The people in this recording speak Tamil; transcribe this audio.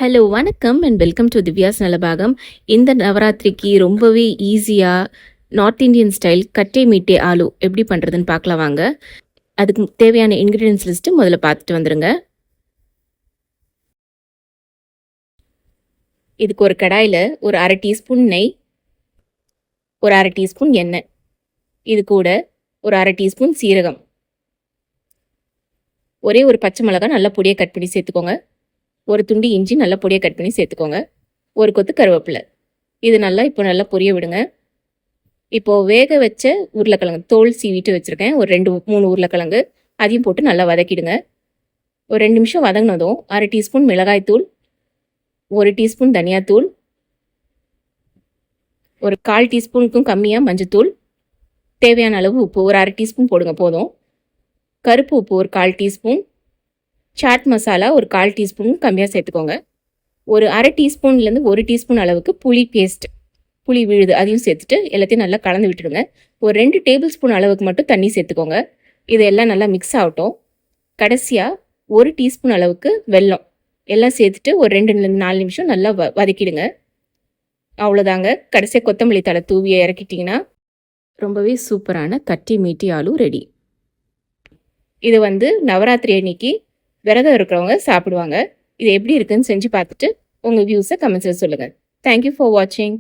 ஹலோ வணக்கம் and welcome to Divya's Nalabagam. இந்த நவராத்திரிக்கு ரொம்பவே ஈஸியாக நார்த் இந்தியன் ஸ்டைல் கட்டே மீட்டே ஆலு எப்படி பண்ணுறதுன்னு பார்க்கலாம் வாங்க. அதுக்கு தேவையான இன்க்ரீடியன்ஸ் லிஸ்ட்டு முதல்ல பார்த்துட்டு வந்துடுங்க. இதுக்கு ஒரு கடாயில் ஒரு அரை டீஸ்பூன் நெய், ஒரு அரை டீஸ்பூன் எண்ணெய், இது கூட ஒரு அரை டீஸ்பூன் சீரகம், ஒரே ஒரு பச்சை மிளகாய் நல்லா பொடியை கட் பண்ணி சேர்த்துக்கோங்க, ஒரு துண்டு இஞ்சி நல்லா பொடியை கட் பண்ணி சேர்த்துக்கோங்க, ஒரு கொத்து கருவேப்பிலை. இது நல்லா நல்லா பொரிய விடுங்க. இப்போது வேக வச்ச உருளைக்கிழங்கு தோல் சீவிட்டு வச்சுருக்கேன், ஒரு 2-3 உருளைக்கிழங்கு, அதையும் போட்டு நல்லா வதக்கிடுங்க. ஒரு 2 நிமிஷம் வதங்கினதும் அரை டீஸ்பூன் மிளகாய்த்தூள், 1 டீஸ்பூன் தனியாத்தூள், ஒரு 1/4 டீஸ்பூனுக்கும் கம்மியாக மஞ்சத்தூள், தேவையான அளவு உப்பு ஒரு அரை டீஸ்பூன் போடுங்க போதும், கருப்பு உப்பு ஒரு 1/4 டீஸ்பூன், சாட் மசாலா ஒரு 1/4 டீஸ்பூன் கம்மியாக சேர்த்துக்கோங்க. ஒரு அரை டீஸ்பூன்லேருந்து 1 டீஸ்பூன் அளவுக்கு புளி பேஸ்ட், புளி விழுது, அதையும் சேர்த்துட்டு எல்லாத்தையும் நல்லா கலந்து விட்டுடுங்க. ஒரு 2 டேபிள் ஸ்பூன் அளவுக்கு மட்டும் தண்ணி சேர்த்துக்கோங்க. இதெல்லாம் நல்லா மிக்ஸ் ஆகட்டும். கடைசியாக 1 டீஸ்பூன் அளவுக்கு வெல்லம் எல்லாம் சேர்த்துட்டு ஒரு 2-4 நிமிஷம் நல்லா வதக்கிடுங்க. அவ்வளோதாங்க. கடைசியாக கொத்தமல்லி தழை தூவி இறக்கிட்டிங்கன்னா ரொம்பவே சூப்பரான கட்டி மீட்டி ஆலு ரெடி. இது நவராத்திரி அன்னைக்கு விரதம் இருக்கிறவங்க சாப்பிடுவாங்க. இது எப்படி இருக்குன்னு செஞ்சு பார்த்துட்டு உங்கள் வியூஸை கமெண்ட்ஸில் சொல்லுங்கள். தேங்க்யூ ஃபார் வாட்சிங்.